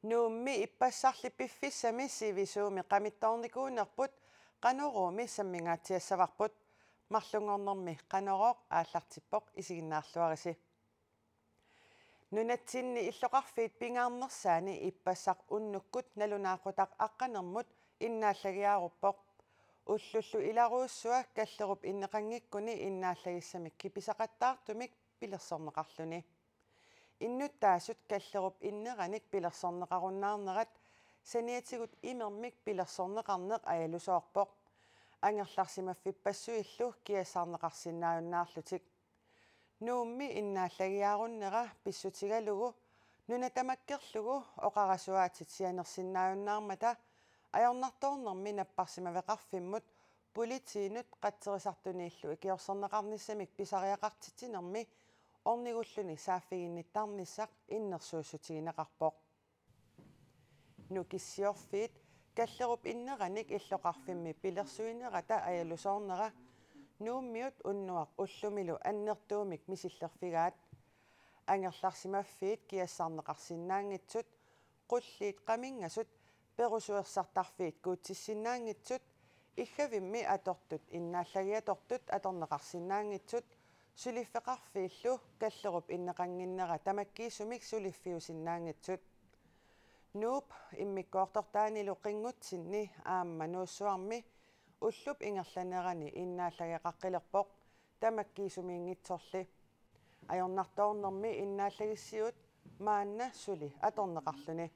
Nuummi ippassarlipiffissami sivisuumi qamittornikuunerput qanuruumi sammingaatiassavarbut marlungornermi qanorooq aallartippoq isiginnaarluarisi nunatsinni illoqarfiit pingaarnersaani ippassaq unnukkut nalunaaqutaq aqqanermut innaalлагиааруппоq уллуллу иларуuссуа каллеруп иннеқангиккуни иннааллагиссамик киписақаттаартумик пилерсорнеқарлуни иннуттаасут каллеруп иннераник пилерсорнеқаруннаарнерат саниатигут имермик пилерсорнеқарнеқ аялусоорпоқ ангерларсимаффиппассуиллу киасаарнеқарсинааюннаарлутик нуумми иннааллагиааруннера писсутигалугу нунатамаккерлугу оқарасуаатит сианерсинааюннаармата ajornartoornermi napparsimavеқарфиммут политиинут қаттерисартунииллу икиорсернеқарниссамик писариақартитсинерми орнигуллуни сааффигинниттарниссақ иннерсуусутигинеқарпоқ нукиссиорфиит каллеруп иннераник иллоқарфимми пилерсуинерата аялусоорнера нууммиут уннуақ уллумилу аннертуумик мисиллерфигаат ангерларсимаффиит киассаарнеқарсинаангитсут қуллиит қамингасут перусуерсартарфиит куутсиссинаангитсут иггавимми атортут иннааллагиатортут аторнеқарсинаангитсут сулиффеқарфииллу каллеруп иннеқангиннера тамаккиисумик сулиффиусиннаангитсут нууп иммиккоортортаанилу қингутсинни аама нууссуарми уллуп ингерланерани иннааллагиақаққилерпоқ тамаккиисумиингитсорли ajornartoornermi innaalлагиссиут маанна сули аторнеқарлуни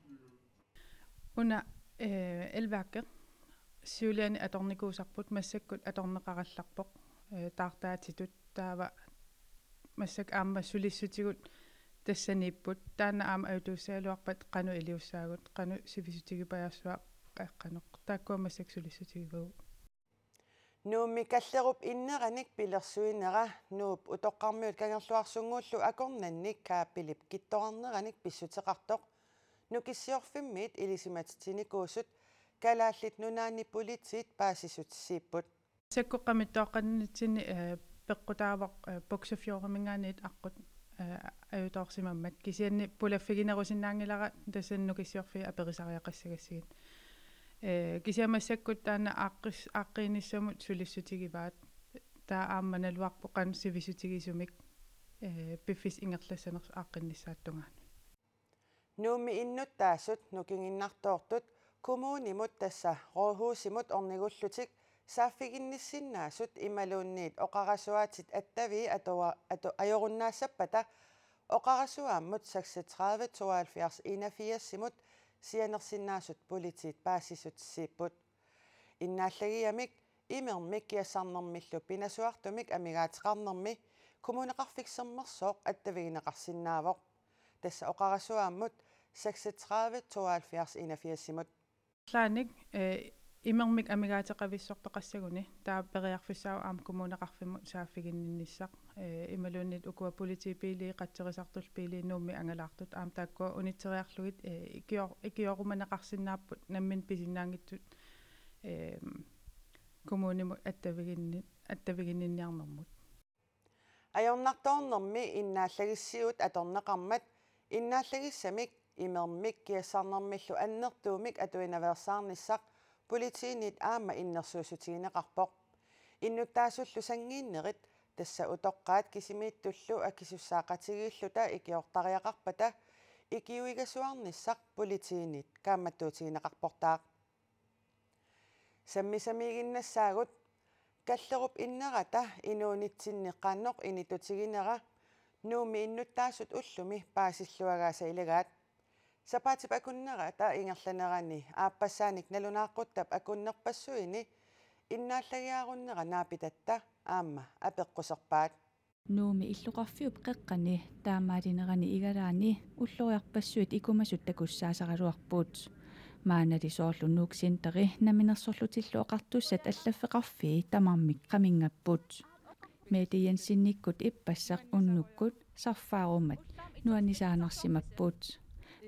Una elværker syvlerne atornikuusarput massakut atorneqarallarpoq taartaatitut taava massak aamma sulissutigut tassaniipput taana aama ajutuussaaluarpat qanu iliussaagut qanu sivisutigipajarsua qaqqanoq taakkua massak sulissutigivau nuummi kallerup inneраник пилерсуинера нууп утоққармиут кангерлуарсунгууллу акорнанник каапилип китторарнераник писсутеқартоқ нукиссиорфиммиит илисиматитиникуусут калааллит нунаани политиит паасисутсииппут саккоққамиттооққаннитсини пеққутаавақ боксафиорамингаанит аққут аюторсимаммат кисианни пулаффигинерусиннаангилара тассаннукиссиорфи аперисариақассагассигит кисиамассаккут таана аққиниссамут сулиссутигиваат таа аамманалуарпоқан сивисутигисумик пиффис ингерлассанерс аққиннissaаттунгаан нуумми иннуттаасут нукингиннартоортут коммунимут тасса роохуусимут орнигуллутик сааффигинниссиннаасут ималуунниит оқарасуаатит аттави ajorunнаассаппата оқарасуааммут 36 72 81симут сианерсиннаасут политиит паасисутсииппут иннааллагиамик имермик киассаарнэрмиллу пинасуартумик амигаатеқарнэрми коммунеқарфиксермерсооқ аттавигинеқарсинаавоқ тасса оқарасуааммут 36 72 81симут лааник имермик амигаатеқависсортоқассагуни таа периарфиссаа аам коммунеқарфиммут сааффигиннissaq ималууннит укуа политипили қаттерисартул пили нуумми ангалаартут аам тааккуа унитсериарлугит икиоруманеқарсинааппут наммин писинаангиттут коммуниму аттавигинниарнэрмут ajornartoornermi innaalлагиссиут аторнеқармат иннааллагиссамик имермик киассаарнэрмиллу аннертуумик атуинаверсаарниссақ политиинит аама иннерсуусутигинеқарпоқ иннуттаасуллу сангииннерит тасса утоққаат кисимииттуллу акисуссаақатигииллута икиортариақарпата икиуигасуарниссақ политиинит кааматтуутигинеқарпортаақ саммисамигиннассаагут каллеруп иннерата инуунитсиннеққаанноқ инитутигинера нууми иннуттаасут уллуми паасиллуагааса илагаат сапаатип акуннерата ингерланерани ааппассааник налунааққуттап акуннерпассуини иннааллагиааруннера наапитатта аама апеққусерпаат нууми иллуқарфиуп қеққани таамаалинерани игалаани уллуриарпассуит икумасут такуссаасаралуарпуут маанали соорлу нууксинтери наминерсорлутиллу оқартуссат аллаффеқарфи тамармик қамингаппут медиансинниккут иппассақ уннуккут сарфаарумат нуанисаанерсимаппут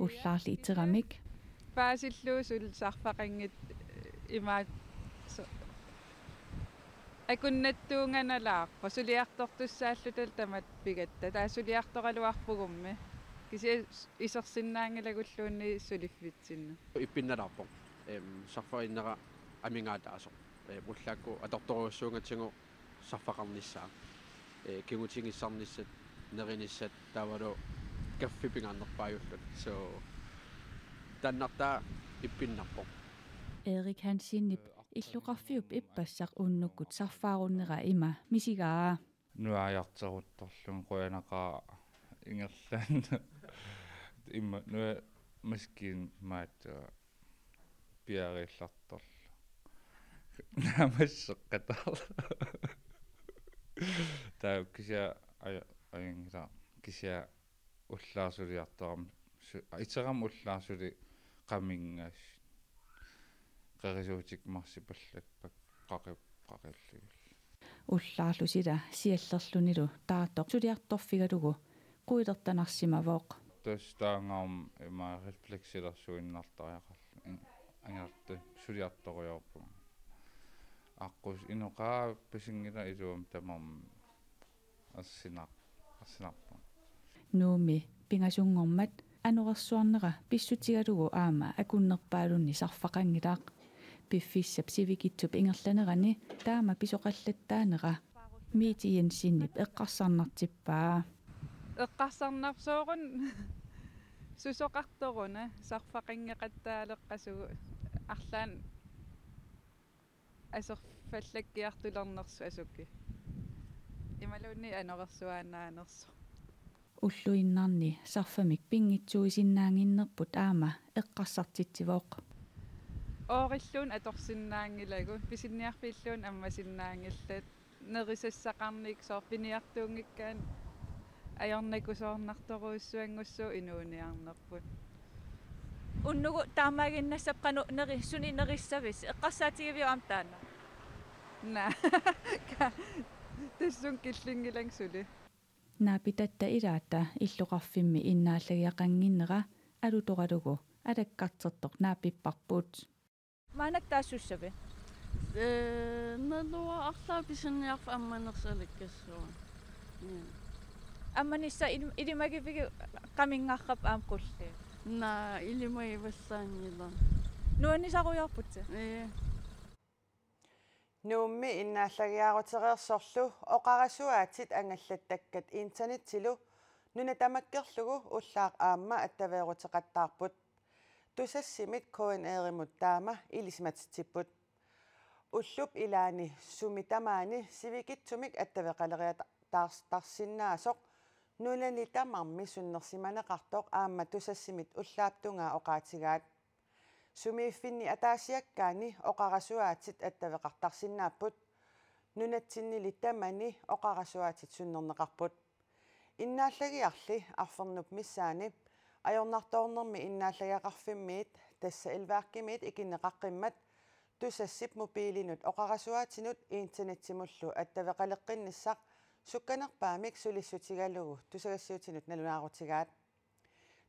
уллаарли итерамик паасиллуусул сарфақангит имаат акуннаттуунганалаақпа сулиарторtussааллутал тамат пигатта таасулиарторалуарпугумми кися исерсиннаангилагуллуунни сулиффитсинна иппинналаарпо сарфаиннера амингаатаасо уллаакку аторторуссуунгатсигу сарфақарниссаа кигутингиссарниссат неринissat тавалу каффипингааннерпааюллут so таннартаа иппиннарпо Erik Hansinip иллуқарфиуп иппассақ ууннуккут сарфааруннера има мисигаа нуаяртерутторлун қуянақаа ингерлаан имма нуа маскин маат пиарилларторл намассеққатаар таа кися аянгила кися уллаасулиарторам итерам уллаасули qaminggaas qarisuutik marsipallakpak qaqillugul уллаарлусила сиаллерлунилу таатоқ сулиарторфигалугу quilertanarsimavoq тастаангаам има рефлексилерсуиннартариақарл ангерту сулиарторуйорпу аққус инуқаа писингила илуам тамам ассинарпу нууми пингасунгормат анорерсуарнера писсутигалугу аама акуннерпаалунни сарфақангилаақ пиффиссап сивикитсуп ингерланерани таама писоқаллаттаанера миитиенсиннип эққарсарнартиппаа эққарсарнарсоорун сусоқарторуна сарфақингеқаттаалеққасугу арлаан асерфаллаккиартулернерсу асукки ималуунни анорерсуаанаанерсо уллуиннарни сарфамик пингитсуисиннаангиннерпут аама эққарсартитсивооқ оориллуун аторсиннаангилагу писинниарпиллуун аммасиннаангиллат нерисассақарник соорпиниартуунгиккаан аярнакусоорнарторуиссуангуссуу инууниарнерпут уннугу таамаагиннассап кану нери суни нериссавис эққарсаатигивиу амтаана на тэссун киллингилангсули наапитатта илаата иллуқарфимми иннааллагиақангиннера алуторалугу алаккартертоқ наапиппарпут маанак таассуссави налуа арлаа писинниарф амманерсалаккассуа амманисса илимагивиги камингааррап аамқулли на илимай вассаангила нуанисаруйарпутса нуумми иннааллагиарутерерсорлу оқарасуаатит ангаллаттаккат интернеттилу нуна тамаккерлугу уллаақ аама аттавеерутеқаттаарпут тусассимит КНР-имут таама илисматитсиппут уллуп илаани сумитамаани сивикитсумик аттавеқалериатаарсиннаасоқ нунани тамарми суннерсиманеқартоқ аама тусассимит уллааптунгаа оқаатигаат сумииффинни атаасиаккаани оқарасуаатит аттавеқартарсиннааппут нунатсиннили тамани оқарасуаатит суннернеқарпут иннааллагиарли арфернуп миссаани ajornartoornermi innaallagaqarfimmiit tassa ilvaaqkimiit ikinneqaqqimmat tusassip mobiilinut oqarasuaatinut internetsimullu attaveqaleqqinissaq sukkanerpaamik sulissutigalugu tusagassiutinut nalunaaruutigaat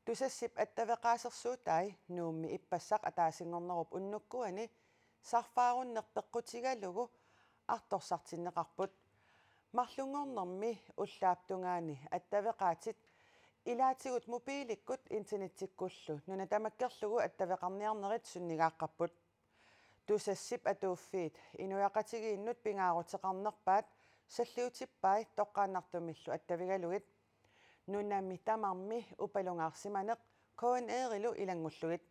tusassip attaveqaasersuutai nuummi ippassaq ataasingornerup unnukkuani sarfaarunnerpeqqutigalugu artorsartinneqarput mарлунгорнэрми уллааптунгаани аттавеқаатит илаатигут мобиликкут интернеттиккуллу нуна тамаккерлугу аттавеқарниарнерит суннигааққаппут тусассип атууффиит инуяқатигииннут пингаарутеқарнерпаат саллиутиппай тоққааннартумиллу аттавигалугит нунамми тамарми упалунгаарсиманеқ КНР-илу илангуллугит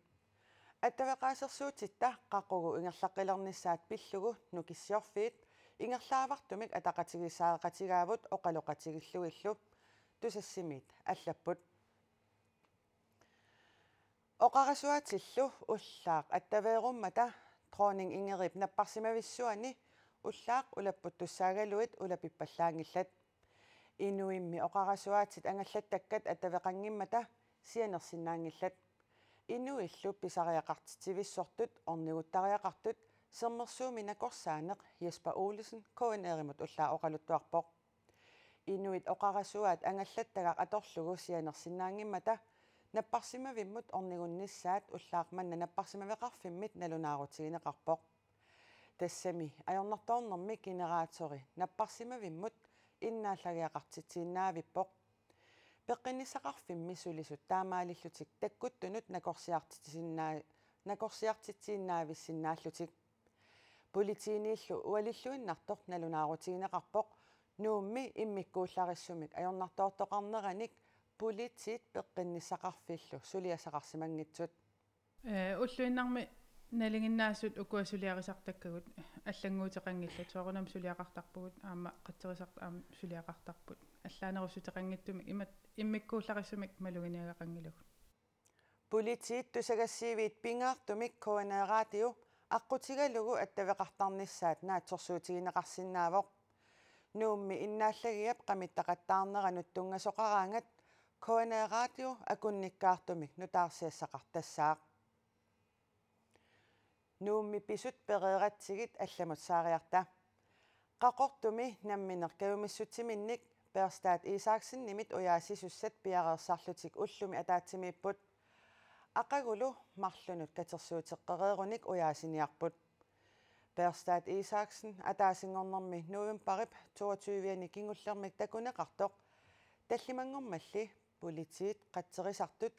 аттавеқаасерсуутитта қақугу ингерлаққилернissaат пиллугу нукиссиорфиит ингерлаавартумик атақатигисаақатигаавут оқалоқатигиллугиллу тусассимит аллаппут оқарасуатиллу уллаақ аттавееруммата троонинг ингерип наппарсимависсуани уллаақ улаппут туссаагалуит улапиппаллаангиллат инуимми оқарасуатит ангаллаттаккат аттавеқангиммата сианерсиннаангиллат инуиллу писариақартитивиссортут орнигуттариақартут сермерсууми накорсаанеқ Jesper Olesen КНР-имут уллаа оқалуттуарпоқ инуит оқарасуаат ангаллаттагақ аторлугу сианерсиннаангиммата наппарсимавиммут орнигунниссаат уллаақманна наппарсимавеқарфиммит налунаарутигинеқарпоқ тассами ajornartornermi generatori napparsimavimmut innaallariaqartitiinnaavippoq peqqinissaqarfimmi sulisut taamaalillutik takkuttunut nakorsiartitiinnaavissinaаллутик politiiniillu ualilluinnartoq nalunaarutiinеқарпоq nuummi immikkuullarissummik ajornartoortoqarneranik politiit peqqinissaqarfillu suliasaqarsimangitsut уллуиннарми налингиннаассут укуасулиарисартаккагут аллангуутеқангилла соорунам сулиақартарпугут аама қаттерисарт аама сулиақартарпут аллаанерусутеқангиттуми имат иммиккууллариссумик малугиниагақангилагут politiit tusagassiivit pingaartumik koaneeraatio аққутигалугу аттавеқартарнissaat наатсорсуутигинеқарсинаавоқ nuummi innaallagiap qamittaqattaarneranut tungasoqaraangat koaneeraatio akunnikkaartumik nutaarsiassaqartassaaq nuummi pisut pereeratsigit allamut saariarta qaqortumi namminerkavumissutiminnik Perstaat Isaaksen-nimit ujaasisussat piareersarlutik ullumi ataatimiipput aqagulu marlunut katersuuteqqereerunik ujaasiniarput Perstaat Isaaksen ataasingornermi novemberip 22-ni kingullermik takuneqartoq tallimangormalli politiit qatterisartut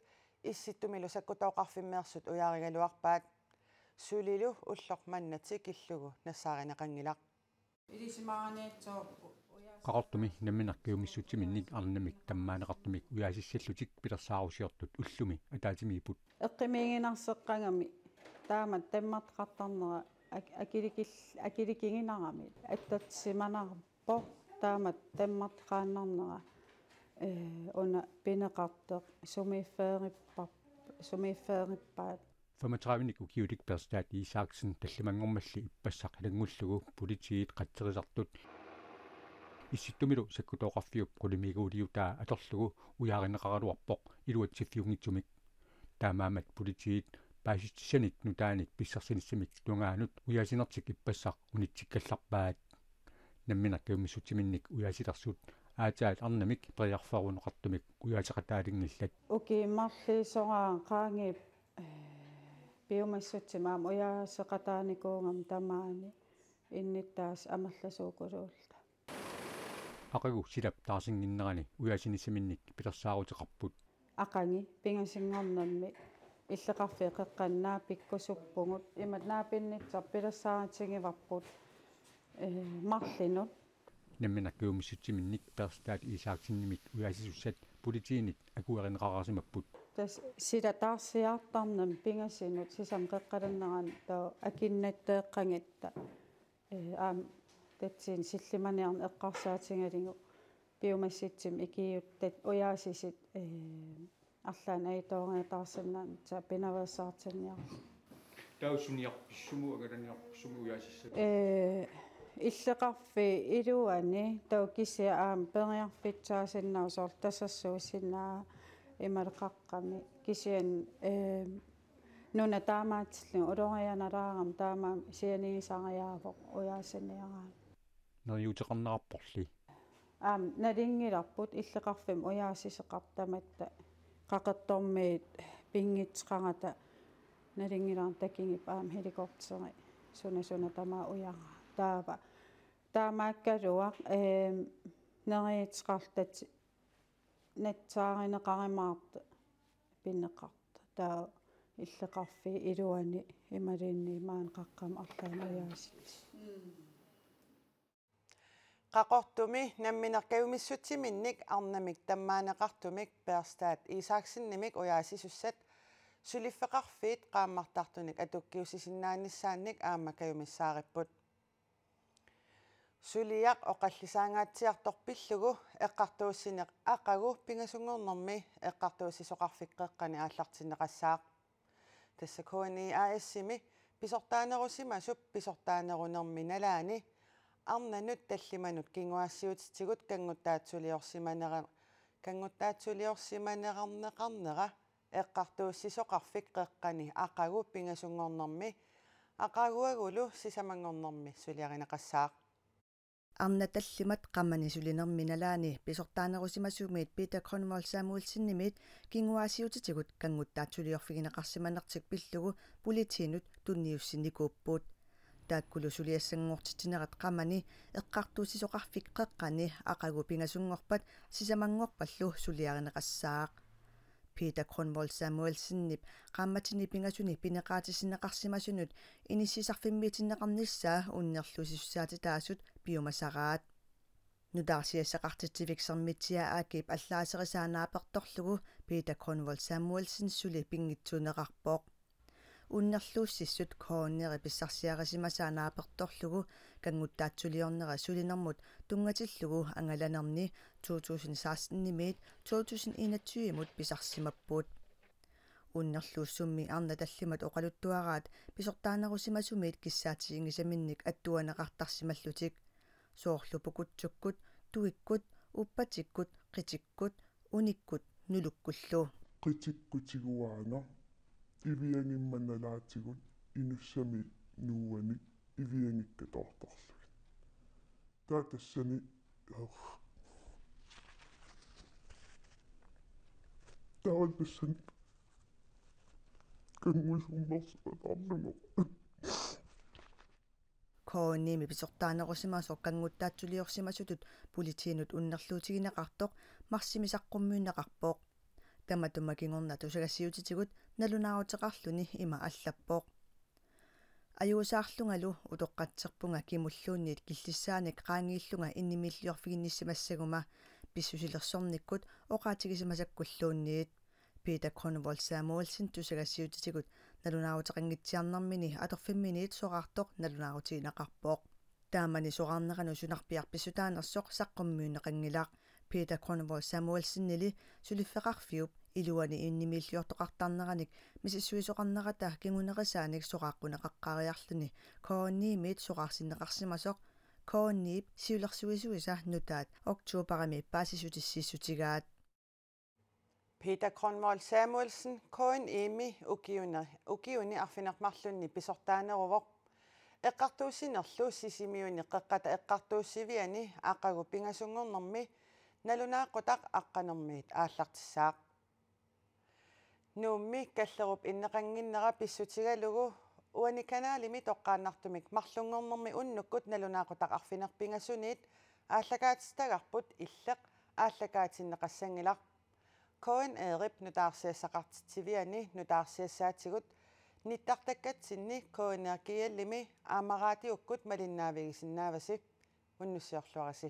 issittumilusakkutoqarfimmeersut ujaarigaluarpaat sulilu ulloq mannatik illugu nassaarinaqangilaq qaqortumi namminarkiumissutiminnik arnamik tammaaneqartumik ujaasissallutik pilersaarusiortut ullumi ataatimiiput эққимиигинарсеққангами таамат таммартеқартарнера акиликингинарами аттатсиманарпо таамат таммартеқааннарнера уна пинеқартеқ сумииффеериппаат 35-ник ukiutik Perstaat Isaaksen tallimangormalli ippassaq halangullugu politiit qatterisartut issittumilu sakkutoqarfiup qulimiiguuliutaa atorlugu ujaarineqaraluarpoq iluatsiffiungitsumik taamaamat politiit paasittissanik nutaanik pissarsinissamik tungaanut ujaasinertik ippassaq unitsikkallarpaat namminarkiumissutiminnik ujaasilarsuut aataat arnamik periarfaruneqartumik ujaasaqataalinnillat ukimmarliisoraa qaangiip piumassutimaam ujaasaqataanikuungam tamaani innittaas amallasuukuluulla aqagu silap taarsinginnerani ujaasinissaminnik pilersaaruteqarput aqangi pingasingornammi иллеқарфиқеққаннаа пиккусуппугут имат наапиннитсар пилассааратигиварпут марлинут намминаккиумиссутсиминник Perstaat Isaaksen-nimit ujaasisussat politiinit akuerinеқарасимаппут тас силатаарсиаартарнам пингасинут сисамқеққаланнеран таа акиннаттеэққангитта аам татсин силлиманиарн эққарсаатингалигу пиумасситсим икиуттат уяасисит арлаан аитоорнеатаарсиннаан та пинаверсаартинниар таусуниарписсуму агаланиарписсуму уяасисса иллеқарфи илуани тау кисиа аам периарфитсаасиннаусоор тассассуусиннаа ималеқаққами кисиан нуна таамаатиллу улорианалаарам таамаам сианигисариаавоқ уяасиниараа нерюутеқарнераппорли аам налингиларпут иллеқарфим уяасисеқартаматта qaqattormiit pinngitsqarata nalingilaaran takingip aam helikopteri suna tamaa ujara taava taamaakkaluaq neriitsqartat natsaarinеқаримаарта pinneqarta taa иллеқарфи илуани ималиинни маан qaqqam арлаан уяасит qaqortumi namminerkavumissutiminnik arnamik tammaaneqartumik Perstaat Isaaksen-nimik ujaasisussat suliffeqarfiit qaammartartunik atukkiusisinnaannissaannik aammakajumissaaripput suliaq oqallisaangaatsiartorpillugu eqqartuussineq aqagu pingasungornermi eqqartuussisoqarfiqqeqqani aallartinneqassaaq tassakhuani aassimi pisortaanerusimasup pisortaanerunermi nalaani arnanut tallimanut kinguassiutitigut kanguttaatsuliorsimaneqarneqarnera eqqartuussisoqarfiqqeqqani aqagu pingasungornermi aqaguagulu sisamangornermi suliarineqassaaq arna tallimat qammani sulinerminalaani pisortaanerusimasuumiit Peter Cronwell Samuelsen-nimit kinguassiutitigut kanguttaatsuliorfigineqarsimanertik pillugu politiinut tunniussinikuuppuut тааккулу сулиассангуортитинерат qamani эққартуусисоқарфик қеққани ақагу пингасунгорпат сисамангорпаллу сулиаринеқассаақ Peter Kronvold Samuelsenнип qammatini pingasuni pineqaatisinneqarsimasunut iniссисарфиммиитиннеқарниссаа уннерлусиссаатитаасут пиумасараат нутаарсиассақартитсивиксэрмитсиа аакип аллаасерисаанааперторлугу Peter Kronvold Samuelsen сули пингитсунеқарпоқ уннерлууссиссут кооннери писсарсиарисимасаанааперторлугу кангуттаатсулиорнера сулинермут тунгатиллугу ангаланерни 2016-nimit 2021-mut писарсимаппут уннерлууссумми арна таллимат оқалуттуараат писортаанерусимасумиит киссаатигингисаминник аттуанеқартарсималлутик соорлу пукутсуккут туиккут уппатиккут қитиккут униккут нулуккуллу qitikkutiguaana iviangimmanalaatigut inussami nuuani iviangikkatortorlugit taatassani taatassani kanguisummersatarlumo кооними писортаанерусимасо кангуттаатсулиорсимасутут политиинут уннерлуутигинеқартоқ марсимисаққуммиунеқарпоқ таматума кингорна тусагассиутитигут налунаарутеқарлуни има аллаппоқ аюусаарлунгалу утоққатсерпунга кимуллуунниит киллиссааник qaangiillunga иннимиллиорфигинниссимассагума писсусилерсорниккут оқаатигисимасаккуллуунниит Peter Kronvold Samuelsen тусагассиутитигут налунаарутеқангитсиарнэрмини аторфимминиит соқартоқ налунаарутигинеқарпоқ таамани соқарнеқану сунарпиарписсутаанерсоқ саққуммиунеқангилаақ Peter Kronvold Samuelsen-нили сулиффеқарфиуп илуани иннимиллиортоқартарнераник мисиссуисоқарнерата кигунерисааник соқааққунеқаққариарлуни коонниимиит соқарсинеқарсимасоқ коонниип сиулерсуисуиса нутаат октуупарами паасисутиссииссутигаат Peter Kronvold Samuelsen koin emi ukiuni arfinermarlunni pisortaaneruvoq eqqartuusinerlu sisimiuni qeqqata eqqartuussiviani aqagu pingasungornermi nalunaaqutaq aqqanermiit aallartissaaq nuummi kallerup inneqanginnera pissutigalugu uani kanaalimi toqqaannartumik marlungornermi unnukkut nalunaaqutaq arfinerpingasuniit ааллакаатистагарпут иллеқ ааллакаатиннеқассангилар коин эрип нутаарсиассақартитсивиани нутаарсиассаатигут ниттартаккатсинни коинееркиаллими аамараатиуккут малиннаавигисиннааваси уннуссиорлуараси